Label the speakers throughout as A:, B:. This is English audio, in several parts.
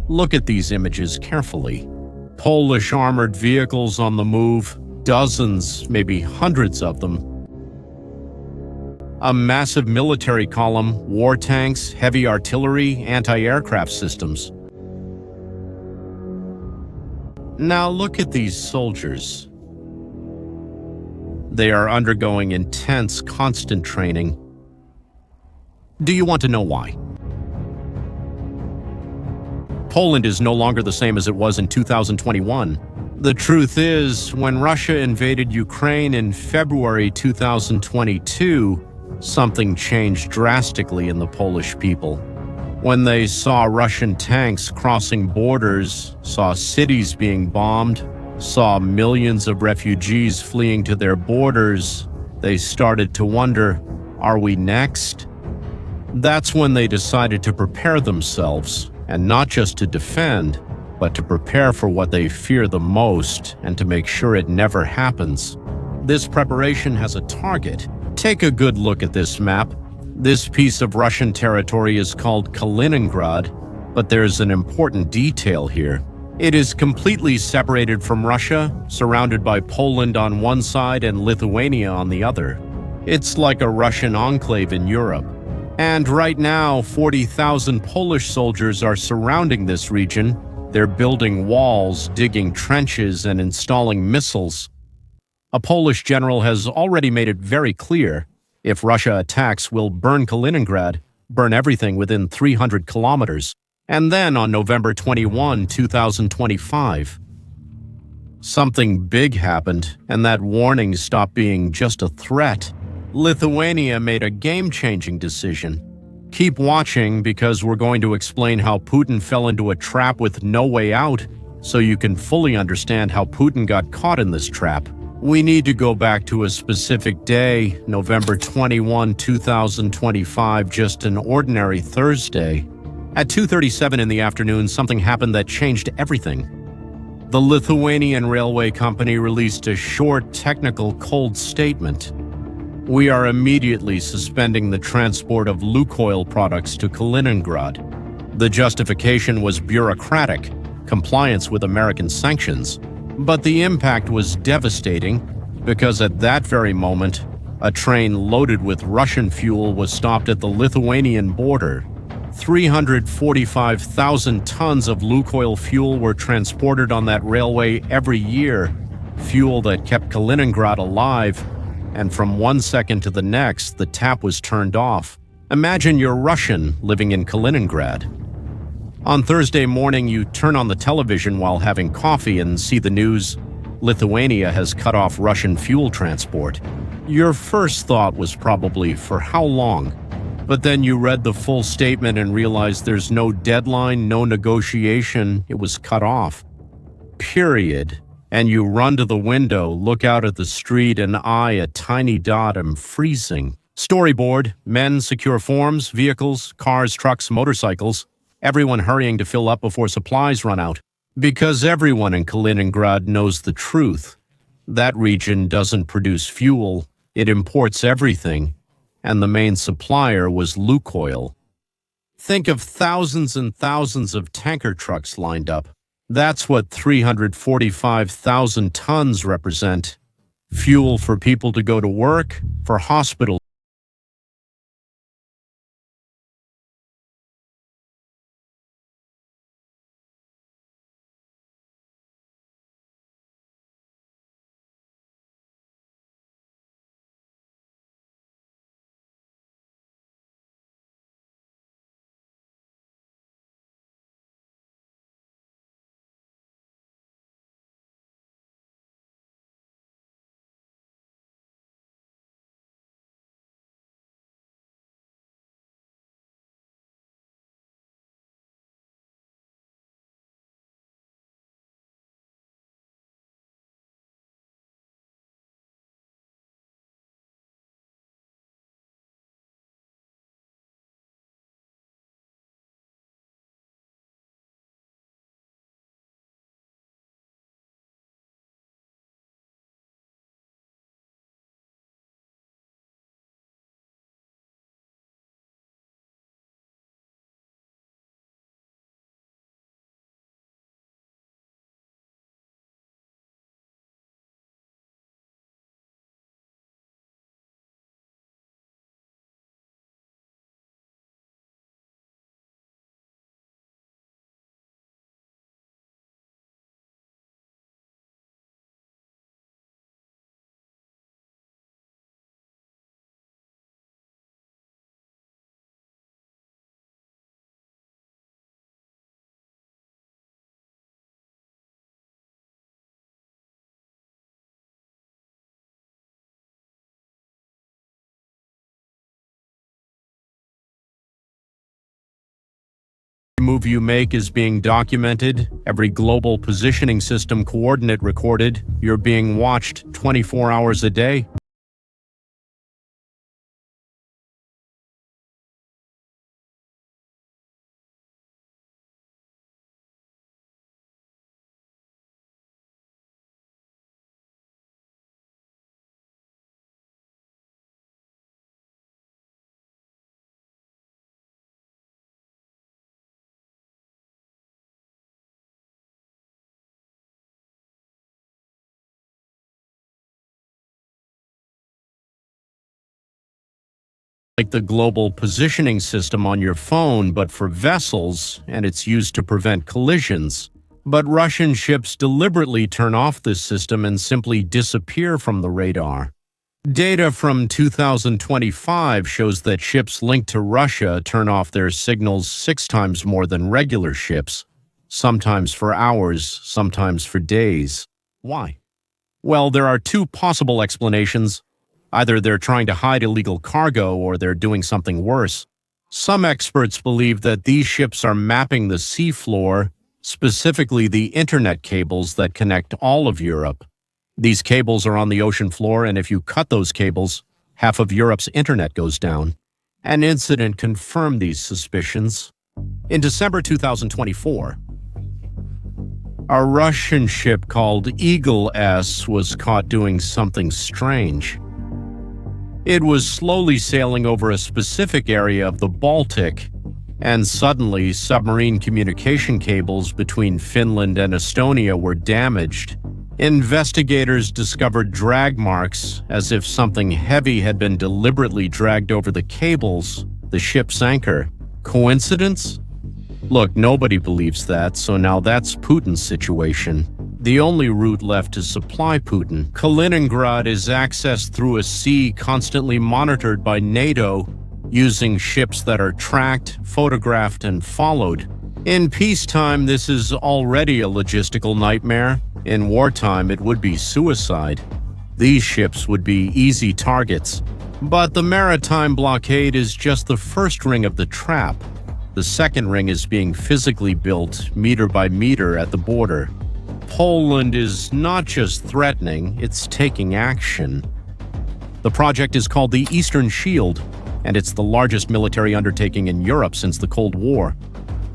A: Look at these images carefully. Polish armored vehicles on the move, dozens, maybe hundreds of them. A massive military column, war tanks, heavy artillery, anti-aircraft systems. Now look at these soldiers. They are undergoing intense, constant training. Do you want to know why? Poland is no longer the same as it was in 2021. The truth is, when Russia invaded Ukraine in February 2022, something changed drastically in the Polish people. When they saw Russian tanks crossing borders, saw cities being bombed, saw millions of refugees fleeing to their borders, they started to wonder, are we next? That's when they decided to prepare themselves, and not just to defend, but to prepare for what they fear the most and to make sure it never happens. This preparation has a target. Take a good look at this map. This piece of Russian territory is called Kaliningrad, but there's an important detail here. It is completely separated from Russia, surrounded by Poland on one side and Lithuania on the other. It's like a Russian enclave in Europe. And right now, 40,000 Polish soldiers are surrounding this region. They're building walls, digging trenches, and installing missiles. A Polish general has already made it very clear, if Russia attacks, we'll burn Kaliningrad, burn everything within 300 kilometers. And then on November 21, 2025, something big happened, and that warning stopped being just a threat. Lithuania made a game-changing decision. Keep watching, because we're going to explain how Putin fell into a trap with no way out, so you can fully understand how Putin got caught in this trap. We need to go back to a specific day, November 21, 2025, just an ordinary Thursday. At 2:37 in the afternoon, something happened that changed everything. The Lithuanian railway company released a short, technical, cold statement. We are immediately suspending the transport of Lukoil products to Kaliningrad. The justification was bureaucratic, compliance with American sanctions. But the impact was devastating, because at that very moment, a train loaded with Russian fuel was stopped at the Lithuanian border. 345,000 tons of Lukoil fuel were transported on that railway every year, fuel that kept Kaliningrad alive, and from one second to the next, the tap was turned off. Imagine you're Russian living in Kaliningrad. On Thursday morning, you turn on the television while having coffee and see the news, Lithuania has cut off Russian fuel transport. Your first thought was probably, for how long? But then you read the full statement and realized there's no deadline, no negotiation, it was cut off. Period. And you run to the window, look out at the street, and I, a tiny dot, am freezing. Storyboard, men secure forms, vehicles, cars, trucks, motorcycles, everyone hurrying to fill up before supplies run out. Because everyone in Kaliningrad knows the truth. That region doesn't produce fuel, it imports everything, and the main supplier was Lukoil. Think of thousands and thousands of tanker trucks lined up. That's what 345,000 tons represent. Fuel for people to go to work, for hospitals. move you make is being documented, every global positioning system coordinate recorded. You're being watched 24 hours a day. Like the global positioning system on your phone, but for vessels, and it's used to prevent collisions. But Russian ships deliberately turn off this system and simply disappear from the radar. Data from 2025 shows that ships linked to Russia turn off their signals 6 times more than regular ships, sometimes for hours, sometimes for days. Why? Well, there are 2 possible explanations. Either they're trying to hide illegal cargo or they're doing something worse. Some experts believe that these ships are mapping the seafloor, specifically the internet cables that connect all of Europe. These cables are on the ocean floor, and if you cut those cables, half of Europe's internet goes down. An incident confirmed these suspicions. In December 2024, a Russian ship called Eagle S was caught doing something strange. It was slowly sailing over a specific area of the Baltic, and suddenly submarine communication cables between Finland and Estonia were damaged. Investigators discovered drag marks as if something heavy had been deliberately dragged over the cables, the ship's anchor. Coincidence? Look, nobody believes that, so now that's Putin's situation. The only route left to supply Putin. Kaliningrad is accessed through a sea constantly monitored by NATO, using ships that are tracked, photographed, and followed. In peacetime, this is already a logistical nightmare. In wartime, it would be suicide. These ships would be easy targets. But the maritime blockade is just the first ring of the trap. The second ring is being physically built, meter by meter, at the border. Poland is not just threatening, it's taking action. The project is called the Eastern Shield, and it's the largest military undertaking in Europe since the Cold War.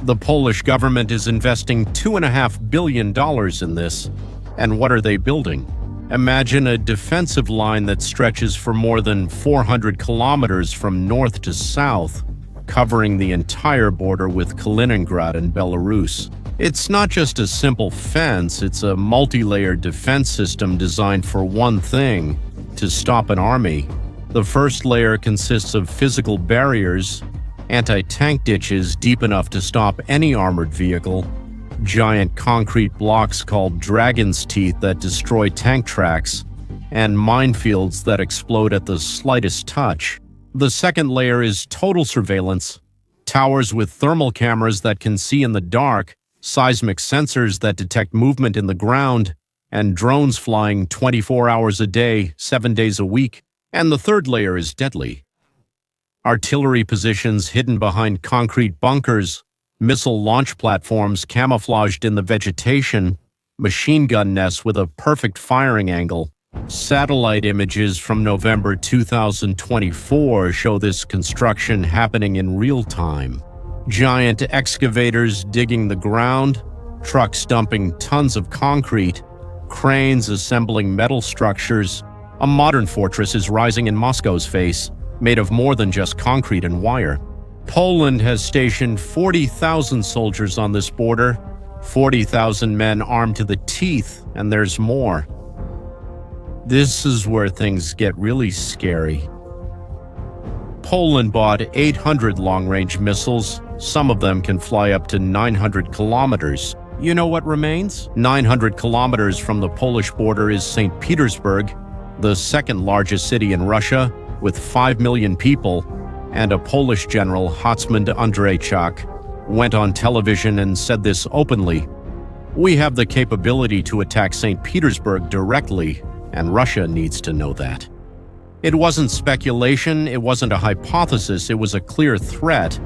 A: The Polish government is investing $2.5 billion in this. And what are they building? Imagine a defensive line that stretches for more than 400 kilometers from north to south, covering the entire border with Kaliningrad and Belarus. It's not just a simple fence, it's a multi-layered defense system designed for one thing: to stop an army. The first layer consists of physical barriers, anti-tank ditches deep enough to stop any armored vehicle, giant concrete blocks called dragon's teeth that destroy tank tracks, and minefields that explode at the slightest touch. The second layer is total surveillance: towers with thermal cameras that can see in the dark, seismic sensors that detect movement in the ground, and drones flying 24 hours a day, 7 days a week. And the third layer is deadly: artillery positions hidden behind concrete bunkers, missile launch platforms camouflaged in the vegetation, machine gun nests with a perfect firing angle. Satellite images from November 2024 show this construction happening in real time. Giant excavators digging the ground, trucks dumping tons of concrete, cranes assembling metal structures. A modern fortress is rising in Moscow's face, made of more than just concrete and wire. Poland has stationed 40,000 soldiers on this border, 40,000 men armed to the teeth, and there's more. This is where things get really scary. Poland bought 800 long-range missiles. Some of them can fly up to 900 kilometers. You know what remains? 900 kilometers from the Polish border is St. Petersburg, the second largest city in Russia, with 5 million people, and a Polish general, Hetman Andrzejczak, went on television and said this openly: "We have the capability to attack St. Petersburg directly, and Russia needs to know that." It wasn't speculation, it wasn't a hypothesis, it was a clear threat.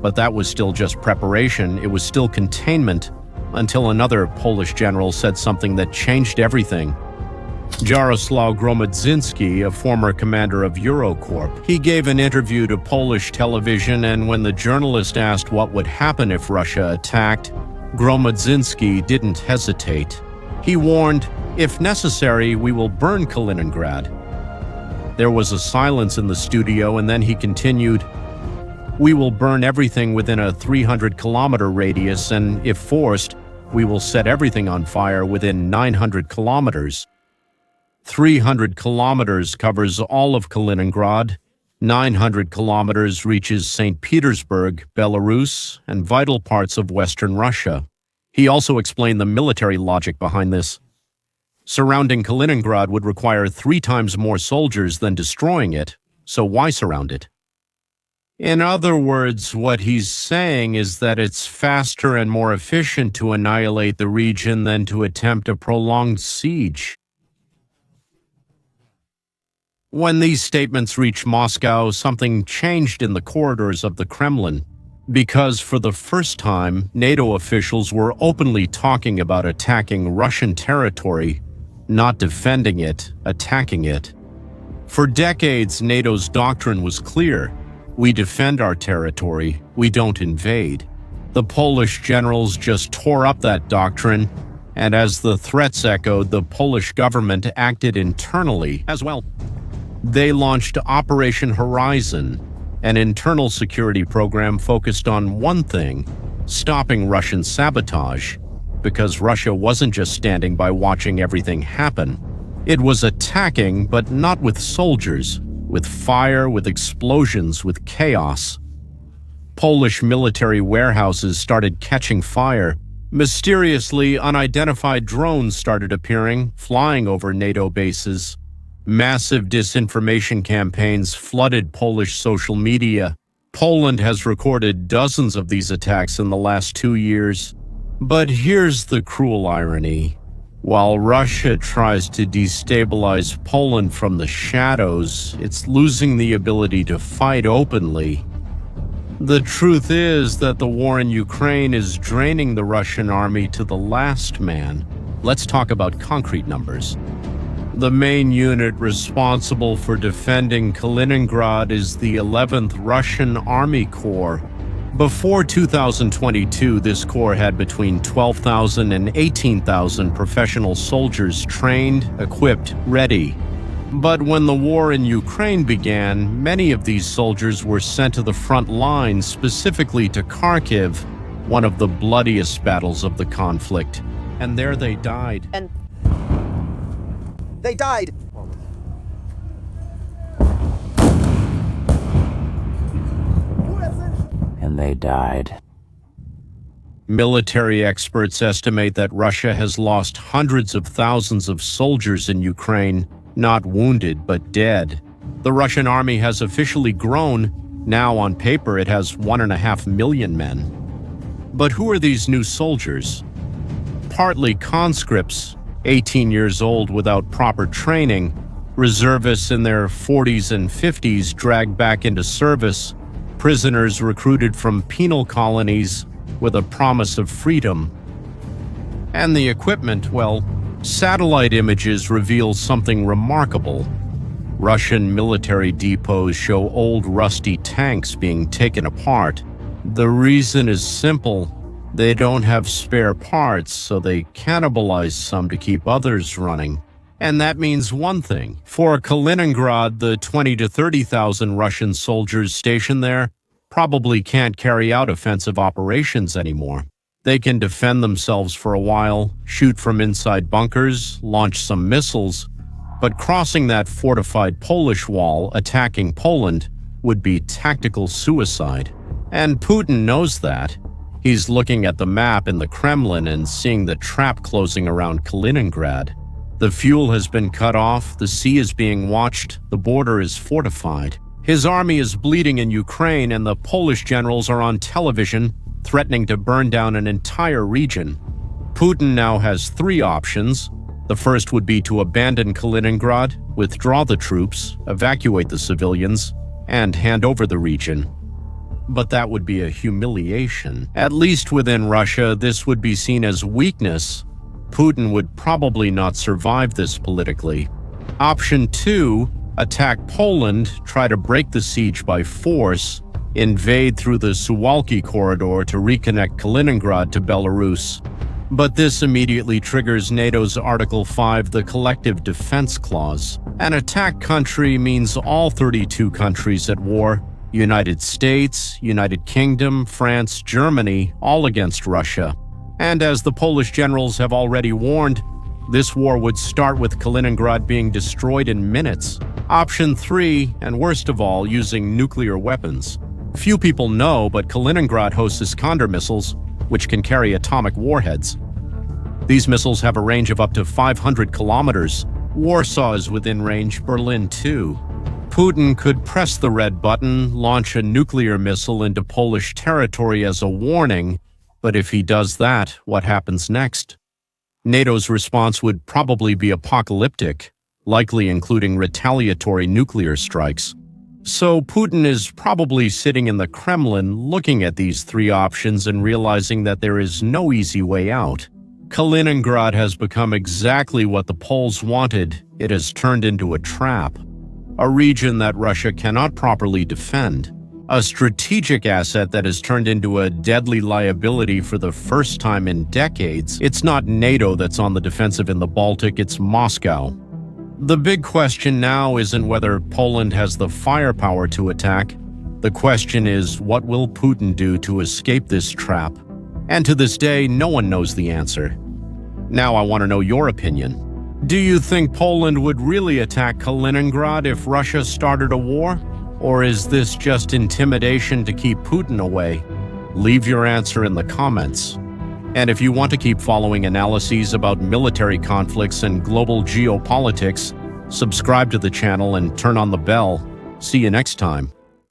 A: But that was still just preparation, it was still containment, until another Polish general said something that changed everything. Jarosław Gromadzynski, a former commander of Eurocorp, he gave an interview to Polish television, and when the journalist asked what would happen if Russia attacked, Gromadzynski didn't hesitate. He warned, "If necessary, we will burn Kaliningrad." There was a silence in the studio, and then he continued, "We will burn everything within a 300-kilometer radius, and if forced, we will set everything on fire within 900 kilometers. 300 kilometers covers all of Kaliningrad, 900 kilometers reaches St. Petersburg, Belarus, and vital parts of Western Russia." He also explained the military logic behind this. Surrounding Kaliningrad would require 3 times more soldiers than destroying it, so why surround it? In other words, what he's saying is that it's faster and more efficient to annihilate the region than to attempt a prolonged siege. When these statements reached Moscow, something changed in the corridors of the Kremlin, because for the first time, NATO officials were openly talking about attacking Russian territory, not defending it, attacking it. For decades, NATO's doctrine was clear. We defend our territory, we don't invade. The Polish generals just tore up that doctrine, and as the threats echoed, the Polish government acted internally as well. They launched Operation Horizon, an internal security program focused on one thing: stopping Russian sabotage, because Russia wasn't just standing by watching everything happen. It was attacking, but not with soldiers, with fire, with explosions, with chaos. Polish military warehouses started catching fire. Mysteriously, unidentified drones started appearing, flying over NATO bases. Massive disinformation campaigns flooded Polish social media. Poland has recorded dozens of these attacks in the last 2 years. But here's the cruel irony. While Russia tries to destabilize Poland from the shadows, it's losing the ability to fight openly. The truth is that the war in Ukraine is draining the Russian army to the last man. Let's talk about concrete numbers. The main unit responsible for defending Kaliningrad is the 11th Russian Army Corps. Before 2022, this corps had between 12,000 and 18,000 professional soldiers trained, equipped, ready. But when the war in Ukraine began, many of these soldiers were sent to the front lines, specifically to Kharkiv, one of the bloodiest battles of the conflict. And there they died.
B: And they died.
C: And they died.
A: Military experts estimate that Russia has lost hundreds of thousands of soldiers in Ukraine, not wounded but dead. The Russian army has officially grown. Now, on paper, it has 1.5 million men. But who are these new soldiers? Partly conscripts, 18 years old without proper training, reservists in their 40s and 50s dragged back into service, prisoners recruited from penal colonies with a promise of freedom. And the equipment, well, satellite images reveal something remarkable. Russian military depots show old rusty tanks being taken apart. The reason is simple. They don't have spare parts, so they cannibalize some to keep others running. And that means one thing. For Kaliningrad, the 20 to 30,000 Russian soldiers stationed there probably can't carry out offensive operations anymore. They can defend themselves for a while, shoot from inside bunkers, launch some missiles, but crossing that fortified Polish wall, attacking Poland, would be tactical suicide. And Putin knows that. He's looking at the map in the Kremlin and seeing the trap closing around Kaliningrad. The fuel has been cut off, the sea is being watched, the border is fortified. His army is bleeding in Ukraine, and the Polish generals are on television threatening to burn down an entire region. Putin now has 3 options. The first would be to abandon Kaliningrad, withdraw the troops, evacuate the civilians, and hand over the region. But that would be a humiliation. At least within Russia, this would be seen as weakness. Putin would probably not survive this politically. Option 2, attack Poland, try to break the siege by force, invade through the Suwalki corridor to reconnect Kaliningrad to Belarus. But this immediately triggers NATO's Article 5, the Collective Defense Clause. An attack country means all 32 countries at war: United States, United Kingdom, France, Germany, all against Russia. And as the Polish generals have already warned, this war would start with Kaliningrad being destroyed in minutes. Option 3, and worst of all, using nuclear weapons. Few people know, but Kaliningrad hosts Iskander missiles, which can carry atomic warheads. These missiles have a range of up to 500 kilometers. Warsaw is within range, Berlin too. Putin could press the red button, launch a nuclear missile into Polish territory as a warning, but if he does that, what happens next? NATO's response would probably be apocalyptic, likely including retaliatory nuclear strikes. So Putin is probably sitting in the Kremlin looking at these three options and realizing that there is no easy way out. Kaliningrad has become exactly what the Poles wanted. It has turned into a trap, a region that Russia cannot properly defend, a strategic asset that has turned into a deadly liability for the first time in decades. It's not NATO that's on the defensive in the Baltic, it's Moscow. The big question now isn't whether Poland has the firepower to attack. The question is, what will Putin do to escape this trap? And to this day, no one knows the answer. Now I want to know your opinion. Do you think Poland would really attack Kaliningrad if Russia started a war? Or is this just intimidation to keep Putin away? Leave your answer in the comments. And if you want to keep following analyses about military conflicts and global geopolitics, subscribe to the channel and turn on the bell. See you next time.